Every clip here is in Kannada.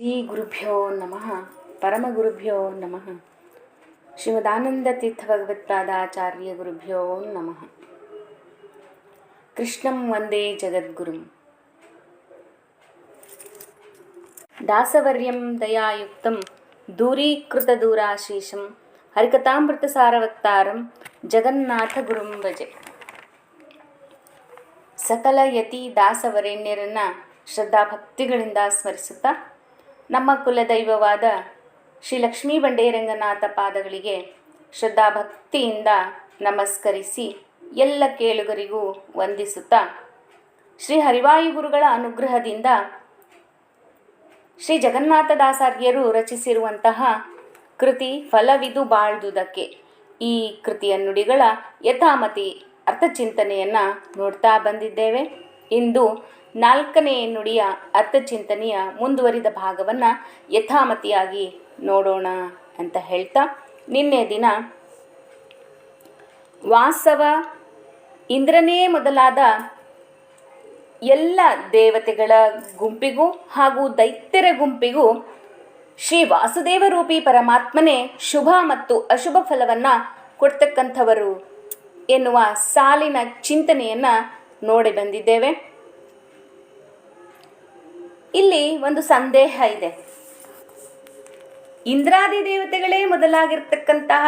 ಶ್ರೀ ಗುರುಭ್ಯೋ ನಮಃ ಪರಮಗುರುಭ್ಯೋ ನಮಃ ಶ್ರೀಮದಾನಂದತೀರ್ಥ ಭಗವತ್ಪಾದಾಚಾರ್ಯ ಗುರುಭ್ಯೋ ನಮಃ. ಕೃಷ್ಣಂ ವಂದೇ ಜಗದ್ಗುರುಂ ದಾಸವರ್ಯಂ ದಯಾಯುಕ್ತಂ ದೂರೀಕೃತದೂರಾಶೀಷಂ ಹರಿಕಥಾಮೃತಸಾರವತ್ತಾರಂ ಜಗನ್ನಾಥ ಗುರುಂ ಭಜೆ. ಸಕಲ ಯತಿ ದಾಸವರೇಣ್ಯರನ್ನು ಶ್ರದ್ಧಾಭಕ್ತಿಗಳಿಂದ ಸ್ಮರಿಸುತ್ತಾ ನಮ್ಮ ಕುಲದೈವವಾದ ಶ್ರೀ ಲಕ್ಷ್ಮೀ ಬಂಡೇರಂಗನಾಥ ಪಾದಗಳಿಗೆ ಶ್ರದ್ಧಾಭಕ್ತಿಯಿಂದ ನಮಸ್ಕರಿಸಿ ಎಲ್ಲ ಕೇಳುಗರಿಗೂ ವಂದಿಸುತ್ತಾ ಶ್ರೀ ಹರಿವಾಯುಗುರುಗಳ ಅನುಗ್ರಹದಿಂದ ಶ್ರೀ ಜಗನ್ನಾಥದಾಸಾರ್ಯರು ರಚಿಸಿರುವಂತಹ ಕೃತಿ ಫಲವಿದು ಬಾಳ್ದುದಕ್ಕೆ ಈ ಕೃತಿಯ ನುಡಿಗಳ ಯಥಾಮತಿ ಅರ್ಥಚಿಂತನೆಯನ್ನು ನೋಡ್ತಾ ಬಂದಿದ್ದೇವೆ. ಇಂದು 4ನೇ ನುಡಿಯ ಅರ್ಥಚಿಂತನೆಯ ಮುಂದುವರಿದ ಭಾಗವನ್ನು ಯಥಾಮತಿಯಾಗಿ ನೋಡೋಣ ಅಂತ ಹೇಳ್ತಾ, ನಿನ್ನೆ ದಿನ ವಾಸವ, ಇಂದ್ರನೇ ಮೊದಲಾದ ಎಲ್ಲ ದೇವತೆಗಳ ಗುಂಪಿಗೂ ಹಾಗೂ ದೈತ್ಯರ ಗುಂಪಿಗೂ ಶ್ರೀ ವಾಸುದೇವ ರೂಪಿ ಪರಮಾತ್ಮನೇ ಶುಭ ಮತ್ತು ಅಶುಭ ಫಲವನ್ನು ಕೊಡ್ತಕ್ಕಂಥವರು ಎನ್ನುವ ಸಾಲಿನ ಚಿಂತನೆಯನ್ನು ನೋಡಿ ಬಂದಿದ್ದೇವೆ. ಇಲ್ಲಿ ಒಂದು ಸಂದೇಹ ಇದೆ. ಇಂದ್ರಾದಿ ದೇವತೆಗಳೇ ಮೊದಲಾಗಿರ್ತಕ್ಕಂತಹ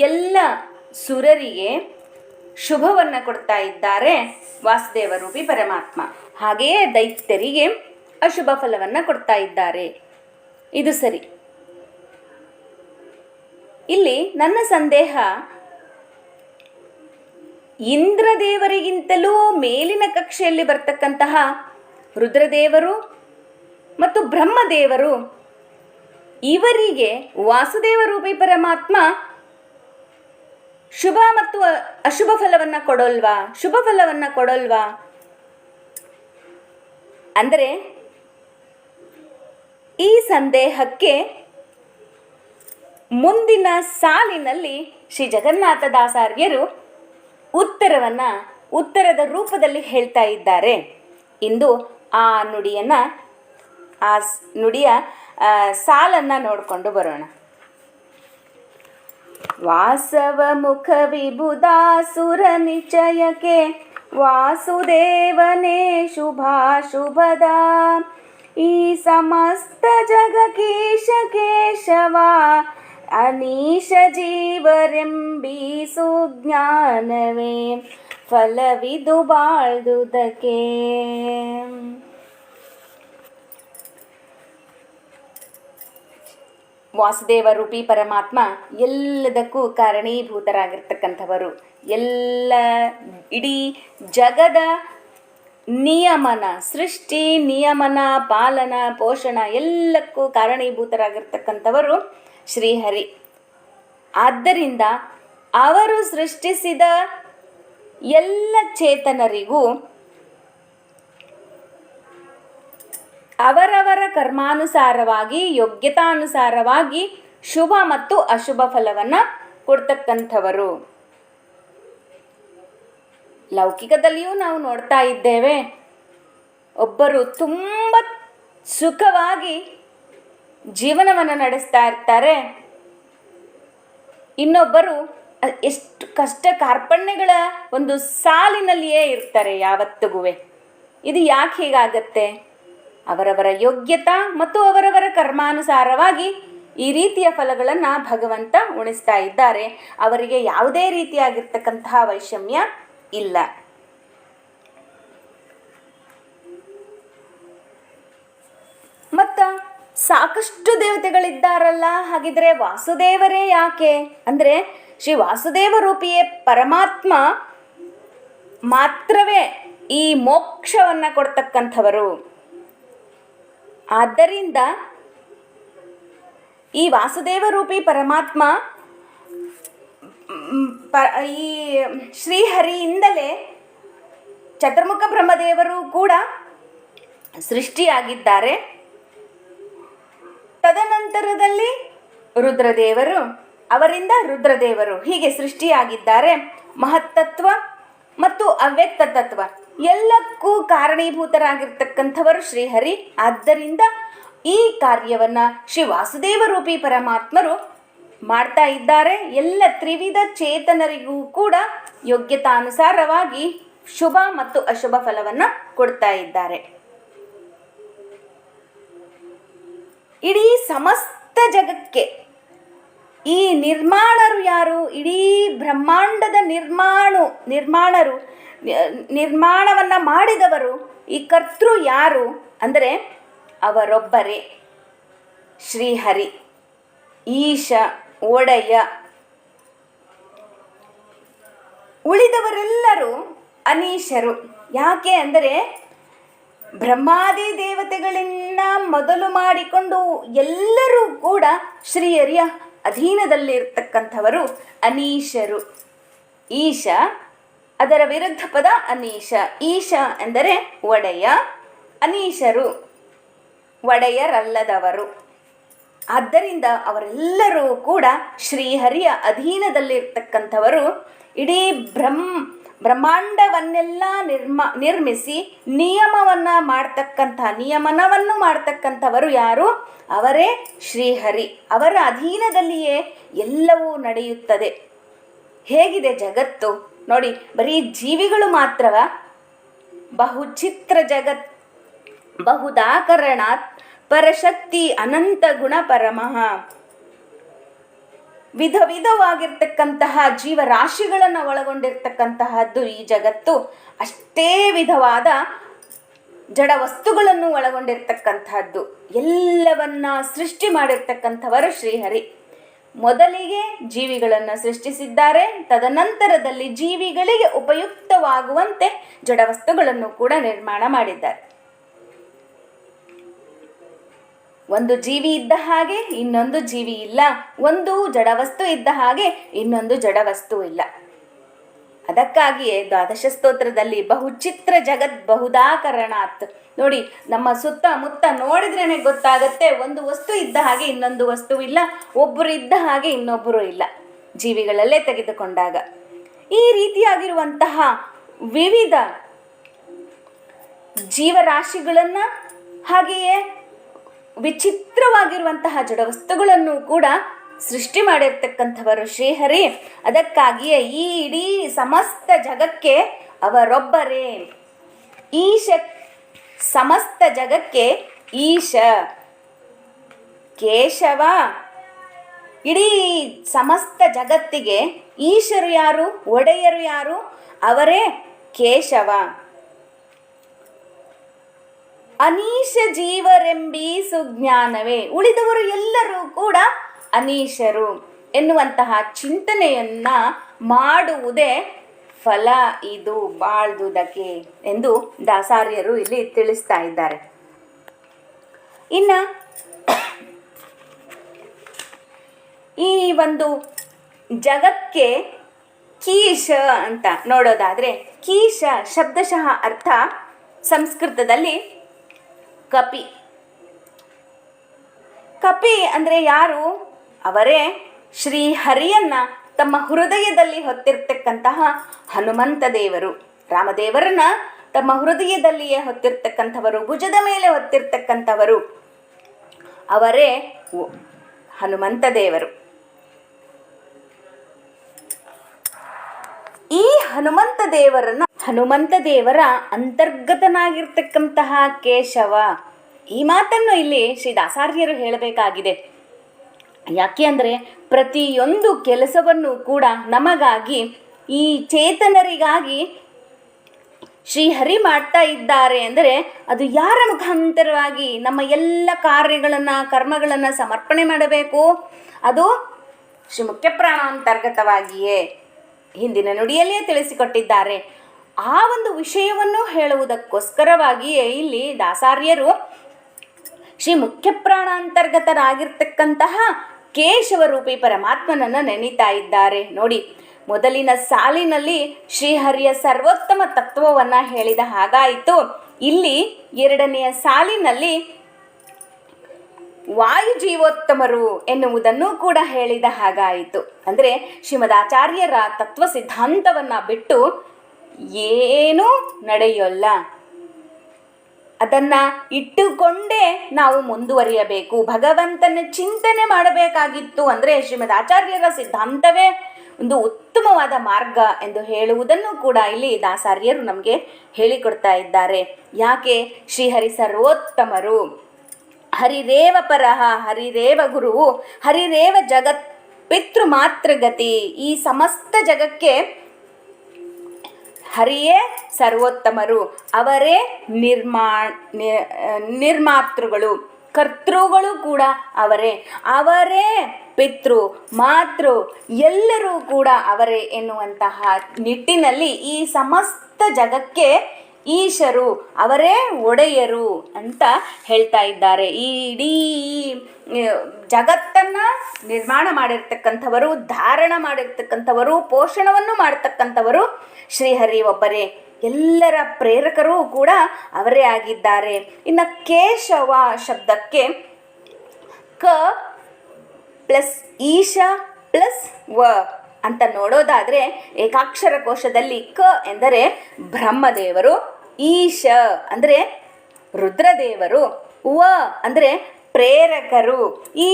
ಎಲ್ಲ ಸುರರಿಗೆ ಶುಭವನ್ನು ಕೊಡ್ತಾ ಇದ್ದಾರೆ ವಾಸುದೇವ ರೂಪಿ ಪರಮಾತ್ಮ, ಹಾಗೆಯೇ ದೈತ್ಯರಿಗೆ ಅಶುಭ ಫಲವನ್ನು ಕೊಡ್ತಾ ಇದ್ದಾರೆ. ಇದು ಸರಿ. ಇಲ್ಲಿ ನನ್ನ ಸಂದೇಹ, ಇಂದ್ರದೇವರಿಗಿಂತಲೂ ಮೇಲಿನ ಕಕ್ಷೆಯಲ್ಲಿ ಬರ್ತಕ್ಕಂತಹ ರುದ್ರದೇವರು ಮತ್ತು ಬ್ರಹ್ಮದೇವರು, ಇವರಿಗೆ ವಾಸುದೇವ ರೂಪಿ ಪರಮಾತ್ಮ ಶುಭ ಮತ್ತು ಅಶುಭ ಫಲವನ್ನು ಕೊಡೋಲ್ವಾ, ಶುಭ ಫಲವನ್ನು ಕೊಡೋಲ್ವಾ? ಅಂದರೆ ಈ ಸಂದೇಹಕ್ಕೆ ಮುಂದಿನ ಸಾಲಿನಲ್ಲಿ ಶ್ರೀ ಜಗನ್ನಾಥದಾಸಾರ್ಯರು ಉತ್ತರದ ರೂಪದಲ್ಲಿ ಹೇಳ್ತಾ ಇದ್ದಾರೆ. ಇಂದು ಆ ನುಡಿಯ ಸಾಲನ್ನು ನೋಡಿಕೊಂಡು ಬರೋಣ. ವಾಸವ ಮುಖ ವಿಬುಧಾಸುರ ನಿಚಯಕ್ಕೆ ವಾಸುದೇವನೇ ಶುಭಾಶುಭದ ಈ ಸಮಸ್ತ ಜಗಕೀಶ ಕೇಶವ ಅನೀಶ ಜೀವರೆಂಬೀಸು ಜ್ಞಾನವೇ ಫಲವಿದು ಬಾಳ್ದುದಕ್ಕೆ. ವಾಸುದೇವ ರೂಪಿ ಪರಮಾತ್ಮ ಎಲ್ಲದಕ್ಕೂ ಕಾರಣೀಭೂತರಾಗಿರ್ತಕ್ಕಂಥವರು. ಇಡೀ ಜಗದ ನಿಯಮನ, ಸೃಷ್ಟಿ ನಿಯಮನ, ಪಾಲನ, ಪೋಷಣ ಎಲ್ಲಕ್ಕೂ ಕಾರಣೀಭೂತರಾಗಿರ್ತಕ್ಕಂಥವರು ಶ್ರೀಹರಿ. ಆದ್ದರಿಂದ ಅವರು ಸೃಷ್ಟಿಸಿದ ಎಲ್ಲ ಚೇತನರಿಗೂ ಅವರವರ ಕರ್ಮಾನುಸಾರವಾಗಿ, ಯೋಗ್ಯತಾನುಸಾರವಾಗಿ ಶುಭ ಮತ್ತು ಅಶುಭ ಫಲವನ್ನು ಕೊಡ್ತಕ್ಕಂಥವರು. ಲೌಕಿಕದಲ್ಲಿಯೂ ನಾವು ನೋಡ್ತಾ ಇದ್ದೇವೆ, ಒಬ್ಬರು ತುಂಬ ಸುಖವಾಗಿ ಜೀವನವನ್ನು ನಡೆಸ್ತಾ ಇರ್ತಾರೆ, ಇನ್ನೊಬ್ಬರು ಎಷ್ಟು ಕಷ್ಟ ಕಾರ್ಪಣ್ಯಗಳ ಒಂದು ಸಾಲಿನಲ್ಲಿಯೇ ಇರ್ತಾರೆ ಯಾವತ್ತಿಗೂ. ಇದು ಯಾಕೆ ಹೀಗಾಗತ್ತೆ? ಅವರವರ ಯೋಗ್ಯತಾ ಮತ್ತು ಅವರವರ ಕರ್ಮಾನುಸಾರವಾಗಿ ಈ ರೀತಿಯ ಫಲಗಳನ್ನು ಭಗವಂತ ಉಣಿಸ್ತಾ ಇದ್ದಾರೆ. ಅವರಿಗೆ ಯಾವುದೇ ರೀತಿಯಾಗಿರ್ತಕ್ಕಂತಹ ವೈಷಮ್ಯ ಇಲ್ಲ. ಮತ್ತು ಸಾಕಷ್ಟು ದೇವತೆಗಳಿದ್ದಾರಲ್ಲ, ಹಾಗಿದ್ರೆ ವಾಸುದೇವರೇ ಯಾಕೆ ಅಂದರೆ ಶ್ರೀ ವಾಸುದೇವ ರೂಪಿಯೇ ಪರಮಾತ್ಮ ಮಾತ್ರವೇ ಈ ಮೋಕ್ಷವನ್ನು ಕೊಡ್ತಕ್ಕಂಥವರು. ಆದ್ದರಿಂದ ಈ ವಾಸುದೇವ ರೂಪಿ ಪರಮಾತ್ಮ ಈ ಶ್ರೀಹರಿಯಿಂದಲೇ ಚತುರ್ಮುಖ ಬ್ರಹ್ಮದೇವರು ಕೂಡ ಸೃಷ್ಟಿಯಾಗಿದ್ದಾರೆ. ತದನಂತರದಲ್ಲಿ ರುದ್ರದೇವರು, ಅವರಿಂದ ರುದ್ರದೇವರು, ಹೀಗೆ ಸೃಷ್ಟಿಯಾಗಿದ್ದಾರೆ. ಮಹತ್ತತ್ವ ಮತ್ತು ಅವ್ಯಕ್ತ ತತ್ವ ಎಲ್ಲಕ್ಕೂ ಕಾರಣೀಭೂತರಾಗಿರ್ತಕ್ಕಂಥವರು ಶ್ರೀಹರಿ. ಆದ್ದರಿಂದ ಈ ಕಾರ್ಯವನ್ನು ಶ್ರೀ ವಾಸುದೇವ ರೂಪಿ ಪರಮಾತ್ಮರು ಮಾಡ್ತಾ ಇದ್ದಾರೆ. ಎಲ್ಲ ತ್ರಿವಿಧ ಚೇತನರಿಗೂ ಕೂಡ ಯೋಗ್ಯತಾನುಸಾರವಾಗಿ ಶುಭ ಮತ್ತು ಅಶುಭ ಫಲವನ್ನು ಕೊಡ್ತಾ ಇದ್ದಾರೆ. ಇಡೀ ಸಮಸ್ತ ಜಗಕ್ಕೆ ಈ ನಿರ್ಮಾಣರು ಯಾರು? ಇಡೀ ಬ್ರಹ್ಮಾಂಡದ ನಿರ್ಮಾಣವನ್ನು ಮಾಡಿದವರು, ಈ ಕರ್ತೃ ಯಾರು ಅಂದರೆ ಅವರೊಬ್ಬರೇ ಶ್ರೀಹರಿ, ಈಶ, ಒಡೆಯ. ಉಳಿದವರೆಲ್ಲರೂ ಅನೀಶರು. ಯಾಕೆ ಅಂದರೆ ಬ್ರಹ್ಮಾದಿ ದೇವತೆಗಳಿಂದ ಮೊದಲು ಮಾಡಿಕೊಂಡು ಎಲ್ಲರೂ ಕೂಡ ಶ್ರೀಹರಿಯ ಅಧೀನದಲ್ಲಿರ್ತಕ್ಕಂಥವರು ಅನೀಶರು. ಈಶ, ಅದರ ವಿರುದ್ಧ ಪದ ಅನೀಶ. ಈಶ ಎಂದರೆ ಒಡೆಯ, ಅನೀಶರು ಒಡೆಯರಲ್ಲದವರು. ಆದ್ದರಿಂದ ಅವರೆಲ್ಲರೂ ಕೂಡ ಶ್ರೀಹರಿಯ ಅಧೀನದಲ್ಲಿರ್ತಕ್ಕಂಥವರು. ಇಡೀ ಬ್ರಹ್ಮಾಂಡವನ್ನೆಲ್ಲ ನಿರ್ಮಿಸಿ ನಿಯಮನವನ್ನು ಮಾಡ್ತಕ್ಕಂಥವರು ಯಾರು? ಅವರೇ ಶ್ರೀಹರಿ. ಅವರ ಅಧೀನದಲ್ಲಿಯೇ ಎಲ್ಲವೂ ನಡೆಯುತ್ತದೆ. ಹೇಗಿದೆ ಜಗತ್ತು ನೋಡಿ, ಬರೀ ಜೀವಿಗಳು ಮಾತ್ರವ? ಬಹುಚಿತ್ರ ಜಗತ್ ಬಹುದಾಕರಣಾತ್ ಪರಶಕ್ತಿ ಅನಂತ ಗುಣ ಪರಮಃ. ವಿಧ ವಿಧವಾಗಿರ್ತಕ್ಕಂತಹ ಜೀವರಾಶಿಗಳನ್ನು ಒಳಗೊಂಡಿರ್ತಕ್ಕಂತಹದ್ದು ಈ ಜಗತ್ತು. ಅಷ್ಟೇ ವಿಧವಾದ ಜಡ ವಸ್ತುಗಳನ್ನು ಒಳಗೊಂಡಿರ್ತಕ್ಕಂತಹದ್ದು. ಎಲ್ಲವನ್ನ ಸೃಷ್ಟಿ ಮಾಡಿರ್ತಕ್ಕಂಥವರು ಶ್ರೀಹರಿ. ಮೊದಲಿಗೆ ಜೀವಿಗಳನ್ನು ಸೃಷ್ಟಿಸಿದ್ದಾರೆ, ತದನಂತರದಲ್ಲಿ ಜೀವಿಗಳಿಗೆ ಉಪಯುಕ್ತವಾಗುವಂತೆ ಜಡ ವಸ್ತುಗಳನ್ನು ಕೂಡ ನಿರ್ಮಾಣ ಮಾಡಿದ್ದಾರೆ. ಒಂದು ಜೀವಿ ಇದ್ದ ಹಾಗೆ ಇನ್ನೊಂದು ಜೀವಿ ಇಲ್ಲ, ಒಂದು ಜಡವಸ್ತು ಇದ್ದ ಹಾಗೆ ಇನ್ನೊಂದು ಜಡವಸ್ತು ಇಲ್ಲ. ಅದಕ್ಕಾಗಿಯೇ ದ್ವಾದಶ ಸ್ತೋತ್ರದಲ್ಲಿ ಬಹುಚಿತ್ರ ಜಗತ್ ಬಹುದಾಕರಣಾತ್. ನೋಡಿ, ನಮ್ಮ ಸುತ್ತಮುತ್ತ ನೋಡಿದ್ರೇನೆ ಗೊತ್ತಾಗತ್ತೆ, ಒಂದು ವಸ್ತು ಇದ್ದ ಹಾಗೆ ಇನ್ನೊಂದು ವಸ್ತು ಇಲ್ಲ, ಒಬ್ಬರು ಇದ್ದ ಹಾಗೆ ಇನ್ನೊಬ್ಬರು ಇಲ್ಲ, ಜೀವಿಗಳಲ್ಲೇ ತೆಗೆದುಕೊಂಡಾಗ. ಈ ರೀತಿಯಾಗಿರುವಂತಹ ವಿವಿಧ ಜೀವರಾಶಿಗಳನ್ನು ಹಾಗೆಯೇ ವಿಚಿತ್ರವಾಗಿರುವಂತಹ ಜಡವಸ್ತುಗಳನ್ನು ಕೂಡ ಸೃಷ್ಟಿ ಮಾಡಿರ್ತಕ್ಕಂಥವರು ಶ್ರೀಹರಿ. ಅದಕ್ಕಾಗಿಯೇ ಈ ಇಡೀ ಸಮಸ್ತ ಜಗಕ್ಕೆ ಅವರೊಬ್ಬರೇ ಈಶ. ಸಮಸ್ತ ಜಗಕ್ಕೆ ಈಶ ಕೇಶವ. ಇಡೀ ಸಮಸ್ತ ಜಗತ್ತಿಗೆ ಈಶರು ಯಾರು? ಒಡೆಯರು ಯಾರು? ಅವರೇ ಕೇಶವ. ಅನೀಶ ಜೀವರೆಂಬಿ ಸುಜ್ಞಾನವೇ. ಉಳಿದವರು ಎಲ್ಲರೂ ಕೂಡ ಅನೀಶರು ಎನ್ನುವಂತಹ ಚಿಂತನೆಯನ್ನ ಮಾಡುವುದೇ ಫಲ ಇದು ಬಾಳ್ದುದಕ್ಕೆ ಎಂದು ದಾಸಾರ್ಯರು ಇಲ್ಲಿ ತಿಳಿಸ್ತಾ ಇದ್ದಾರೆ. ಇನ್ನು ಈ ಒಂದು ಜಗಕ್ಕೆ ಕೀಶ ಅಂತ ನೋಡೋದಾದರೆ, ಕೀಶ ಶಬ್ದಶಃ ಅರ್ಥ ಸಂಸ್ಕೃತದಲ್ಲಿ ಕಪಿ. ಕಪಿ ಅಂದರೆ ಯಾರು? ಅವರೇ ಶ್ರೀಹರಿಯನ್ನ ತಮ್ಮ ಹೃದಯದಲ್ಲಿ ಹೊತ್ತಿರ್ತಕ್ಕಂತಹ ಹನುಮಂತ ದೇವರು. ರಾಮದೇವರನ್ನ ತಮ್ಮ ಹೃದಯದಲ್ಲಿಯೇ ಹೊತ್ತಿರ್ತಕ್ಕಂಥವರು, ಭುಜದ ಮೇಲೆ ಹೊತ್ತಿರ್ತಕ್ಕಂಥವರು ಅವರೇ ಹನುಮಂತ ದೇವರು. ಈ ಹನುಮಂತ ದೇವರ ಅಂತರ್ಗತನಾಗಿರ್ತಕ್ಕಂತಹ ಕೇಶವ. ಈ ಮಾತನ್ನು ಇಲ್ಲಿ ಶ್ರೀ ದಾಸಾರ್ಯರು ಹೇಳಬೇಕಾಗಿದೆ. ಯಾಕೆ ಅಂದರೆ ಪ್ರತಿಯೊಂದು ಕೆಲಸವನ್ನು ಕೂಡ ನಮಗಾಗಿ, ಈ ಚೇತನರಿಗಾಗಿ ಶ್ರೀಹರಿ ಮಾಡ್ತಾ ಇದ್ದಾರೆ ಅಂದರೆ ಅದು ಯಾರ ಮುಖಾಂತರವಾಗಿ ನಮ್ಮ ಎಲ್ಲ ಕರ್ಮಗಳನ್ನು ಸಮರ್ಪಣೆ ಮಾಡಬೇಕು? ಅದು ಶ್ರೀ ಮುಖ್ಯಪ್ರಾಣ ಅಂತರ್ಗತವಾಗಿಯೇ ಹಿಂದಿನ ನುಡಿಯಲ್ಲಿಯೇ ತಿಳಿಸಿಕೊಟ್ಟಿದ್ದಾರೆ. ಆ ಒಂದು ವಿಷಯವನ್ನು ಹೇಳುವುದಕ್ಕೋಸ್ಕರವಾಗಿಯೇ ಇಲ್ಲಿ ದಾಸಾರ್ಯರು ಶ್ರೀ ಮುಖ್ಯಪ್ರಾಣ ಅಂತರ್ಗತರಾಗಿರ್ತಕ್ಕಂತಹ ಕೇಶವರೂಪಿ ಪರಮಾತ್ಮನನ್ನು ನೆನೀತಾ ಇದ್ದಾರೆ. ನೋಡಿ, ಮೊದಲಿನ ಸಾಲಿನಲ್ಲಿ ಶ್ರೀಹರಿಯ ಸರ್ವೋತ್ತಮ ತತ್ವವನ್ನು ಹೇಳಿದ ಹಾಗಾಯಿತು. ಇಲ್ಲಿ ಎರಡನೆಯ ಸಾಲಿನಲ್ಲಿ ವಾಯು ಜೀವೋತ್ತಮರು ಎನ್ನುವುದನ್ನು ಕೂಡ ಹೇಳಿದ ಹಾಗಾಯಿತು. ಅಂದರೆ ಶ್ರೀಮದಾಚಾರ್ಯರ ತತ್ವ ಸಿದ್ಧಾಂತವನ್ನು ಬಿಟ್ಟು ಏನೂ ನಡೆಯೋಲ್ಲ. ಅದನ್ನು ಇಟ್ಟುಕೊಂಡೇ ನಾವು ಮುಂದುವರಿಯಬೇಕು. ಭಗವಂತನ ಚಿಂತನೆ ಮಾಡಬೇಕಾಗಿತ್ತು ಅಂದರೆ ಶ್ರೀಮದ್ ಆಚಾರ್ಯರ ಸಿದ್ಧಾಂತವೇ ಒಂದು ಉತ್ತಮವಾದ ಮಾರ್ಗ ಎಂದು ಹೇಳುವುದನ್ನು ಕೂಡ ಇಲ್ಲಿ ದಾಸಾರ್ಯರು ನಮಗೆ ಹೇಳಿಕೊಡ್ತಾ ಇದ್ದಾರೆ. ಯಾಕೆ? ಶ್ರೀಹರಿ ಸರ್ವೋತ್ತಮರು, ಹರಿರೇವ ಪರಹ ಹರಿರೇವ ಗುರುವು ಹರಿರೇವ ಜಗತ್ ಪಿತೃ ಮಾತೃಗತಿ. ಈ ಸಮಸ್ತ ಜಗಕ್ಕೆ ಹರಿಯೇ ಸರ್ವೋತ್ತಮರು, ಅವರೇ ನಿರ್ಮಾತೃಗಳು, ಕರ್ತೃಗಳು ಕೂಡ ಅವರೇ ಪಿತೃ ಮಾತೃ ಎಲ್ಲರೂ ಕೂಡ ಅವರೇ ಎನ್ನುವಂತಹ ನಿಟ್ಟಿನಲ್ಲಿ ಈ ಸಮಸ್ತ ಜಗಕ್ಕೆ ಈಶರು, ಅವರೇ ಒಡೆಯರು ಅಂತ ಹೇಳ್ತಾ ಇದ್ದಾರೆ. ಈ ಇಡೀ ಜಗತ್ತನ್ನು ನಿರ್ಮಾಣ ಮಾಡಿರ್ತಕ್ಕಂಥವರು, ಧಾರಣ ಮಾಡಿರ್ತಕ್ಕಂಥವರು, ಪೋಷಣವನ್ನು ಮಾಡತಕ್ಕಂಥವರು ಶ್ರೀಹರಿ ಒಬ್ಬರೇ. ಎಲ್ಲರ ಪ್ರೇರಕರೂ ಕೂಡ ಅವರೇ ಆಗಿದ್ದಾರೆ. ಇನ್ನು ಕೇಶವ ಶಬ್ದಕ್ಕೆ ಕ ಪ್ಲಸ್ ಈಶ ಪ್ಲಸ್ ವ ಅಂತ ನೋಡೋದಾದರೆ ಏಕಾಕ್ಷರ ಕೋಶದಲ್ಲಿ ಕ ಎಂದರೆ ಬ್ರಹ್ಮದೇವರು, ಈಶ ಅಂದರೆ ರುದ್ರದೇವರು, ವ ಅಂದರೆ ಪ್ರೇರಕರು. ಈ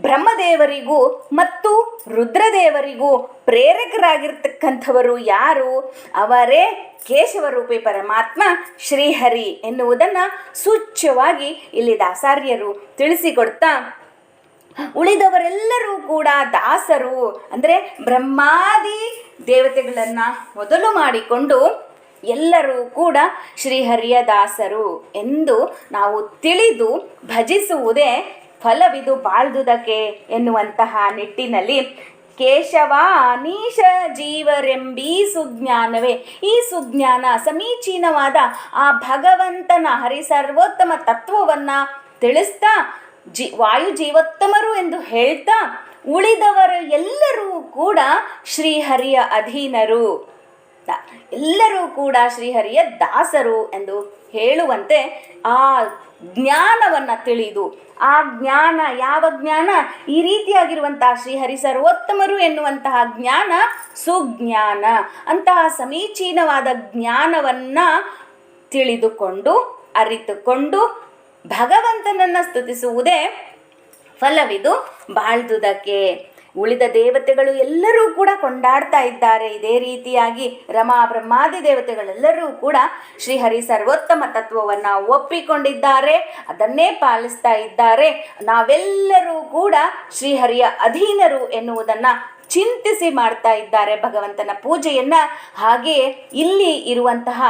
ಬ್ರಹ್ಮದೇವರಿಗೂ ಮತ್ತು ರುದ್ರದೇವರಿಗೂ ಪ್ರೇರಕರಾಗಿರ್ತಕ್ಕಂಥವರು ಯಾರು? ಅವರೇ ಕೇಶವರೂಪಿ ಪರಮಾತ್ಮ ಶ್ರೀಹರಿ ಎನ್ನುವುದನ್ನು ಸೂಚ್ಯವಾಗಿ ಇಲ್ಲಿ ದಾಸಾರ್ಯರು ತಿಳಿಸಿಕೊಡ್ತಾ, ಉಳಿದವರೆಲ್ಲರೂ ಕೂಡ ದಾಸರು ಅಂದರೆ ಬ್ರಹ್ಮಾದಿ ದೇವತೆಗಳನ್ನು ಮೊದಲು ಮಾಡಿಕೊಂಡು ಎಲ್ಲರೂ ಕೂಡ ಶ್ರೀಹರಿಯ ದಾಸರು ಎಂದು ನಾವು ತಿಳಿದು ಭಜಿಸುವುದೇ ಫಲವಿದು ಬಾಳ್ದುದಕ್ಕೆ ಎನ್ನುವಂತಹ ನಿಟ್ಟಿನಲ್ಲಿ ಕೇಶವ ನೀಶ ಜೀವರೆಂಬೀ ಸುಜ್ಞಾನವೇ, ಈ ಸುಜ್ಞಾನ ಸಮೀಚೀನವಾದ ಆ ಭಗವಂತನ ಹರಿಸರ್ವೋತ್ತಮ ತತ್ವವನ್ನು ತಿಳಿಸ್ತಾ ವಾಯು ಜೀವೋತ್ತಮರು ಎಂದು ಹೇಳ್ತಾ ಉಳಿದವರು ಎಲ್ಲರೂ ಕೂಡ ಶ್ರೀಹರಿಯ ಅಧೀನರು, ಎಲ್ಲರೂ ಕೂಡ ಶ್ರೀಹರಿಯ ದಾಸರು ಎಂದು ಹೇಳುವಂತೆ ಆ ಜ್ಞಾನವನ್ನು ತಿಳಿದು, ಆ ಜ್ಞಾನ ಯಾವ ಜ್ಞಾನ? ಈ ರೀತಿಯಾಗಿರುವಂತಹ ಶ್ರೀಹರಿ ಸರ್ವೋತ್ತಮರು ಎನ್ನುವಂತಹ ಜ್ಞಾನ ಸುಜ್ಞಾನ. ಅಂತಹ ಸಮೀಚೀನವಾದ ಜ್ಞಾನವನ್ನು ತಿಳಿದುಕೊಂಡು ಅರಿತುಕೊಂಡು ಭಗವಂತನನ್ನು ಸ್ತುತಿಸುವುದೇ ಫಲವಿದು ಬಾಳ್ದುದಕ್ಕೆ. ಉಳಿದ ದೇವತೆಗಳು ಎಲ್ಲರೂ ಕೂಡ ಕೊಂಡಾಡ್ತಾ ಇದ್ದಾರೆ. ಇದೇ ರೀತಿಯಾಗಿ ರಮಾ ಬ್ರಹ್ಮಾದಿ ದೇವತೆಗಳೆಲ್ಲರೂ ಕೂಡ ಶ್ರೀಹರಿ ಸರ್ವೋತ್ತಮ ತತ್ವವನ್ನು ಒಪ್ಪಿಕೊಂಡಿದ್ದಾರೆ, ಅದನ್ನೇ ಪಾಲಿಸ್ತಾ ಇದ್ದಾರೆ. ನಾವೆಲ್ಲರೂ ಕೂಡ ಶ್ರೀಹರಿಯ ಅಧೀನರು ಎನ್ನುವುದನ್ನು ಚಿಂತಿಸಿ ಮಾಡ್ತಾ ಇದ್ದಾರೆ ಭಗವಂತನ ಪೂಜೆಯನ್ನು. ಹಾಗೆಯೇ ಇಲ್ಲಿ ಇರುವಂತಹ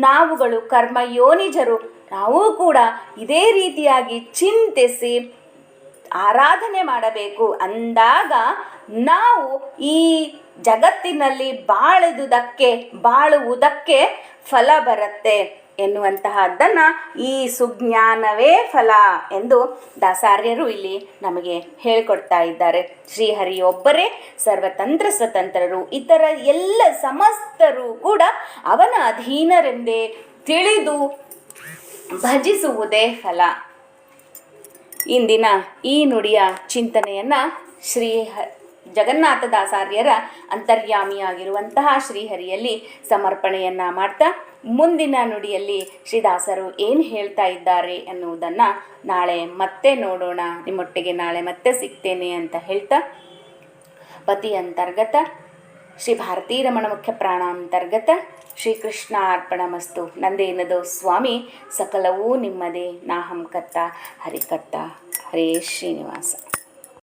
ನಾವುಗಳು ಕರ್ಮಯೋನಿಜರು, ನಾವು ಕೂಡ ಇದೇ ರೀತಿಯಾಗಿ ಚಿಂತಿಸಿ ಆರಾಧನೆ ಮಾಡಬೇಕು. ಅಂದಾಗ ನಾವು ಈ ಜಗತ್ತಿನಲ್ಲಿ ಬಾಳುವುದಕ್ಕೆ ಫಲ ಬರುತ್ತೆ ಎನ್ನುವಂತಹದ್ದನ್ನು ಈ ಸುಜ್ಞಾನವೇ ಫಲ ಎಂದು ದಾಸಾರ್ಯರು ಇಲ್ಲಿ ನಮಗೆ ಹೇಳಿಕೊಡ್ತಾ ಇದ್ದಾರೆ. ಶ್ರೀಹರಿಯೊಬ್ಬರೇ ಸರ್ವತಂತ್ರ ಸ್ವತಂತ್ರರು, ಇತರ ಎಲ್ಲ ಸಮಸ್ತರು ಕೂಡ ಅವನ ಅಧೀನರೆಂದೇ ತಿಳಿದು ಭಜಿಸುವುದೇ ಫಲ. ಇಂದಿನ ಈ ನುಡಿಯ ಚಿಂತನೆಯನ್ನು ಜಗನ್ನಾಥದಾಸಾರ್ಯರ ಅಂತರ್ಯಾಮಿಯಾಗಿರುವಂತಹ ಶ್ರೀಹರಿಯಲ್ಲಿ ಸಮರ್ಪಣೆಯನ್ನು ಮಾಡ್ತಾ, ಮುಂದಿನ ನುಡಿಯಲ್ಲಿ ಶ್ರೀದಾಸರು ಏನು ಹೇಳ್ತಾ ಇದ್ದಾರೆ ಅನ್ನುವುದನ್ನು ನಾಳೆ ಮತ್ತೆ ನೋಡೋಣ. ನಿಮ್ಮೊಟ್ಟಿಗೆ ನಾಳೆ ಮತ್ತೆ ಸಿಗ್ತೇನೆ ಅಂತ ಹೇಳ್ತಾ, ಪತಿ ಅಂತರ್ಗತ ಶ್ರೀ ಭಾರತೀ ರಮಣ ಮುಖ್ಯ ಪ್ರಾಣಾಂತರ್ಗತ ಶ್ರೀಕೃಷ್ಣ ಅರ್ಪಣಮಸ್ತು. ನಂದೇನದೋ ಸ್ವಾಮಿ, ಸಕಲವೂ ನಿಮ್ಮದೇ, ನಾಹಂ ಕರ್ತ ಹರಿಕರ್ತ. ಹರೇ ಶ್ರೀನಿವಾಸ.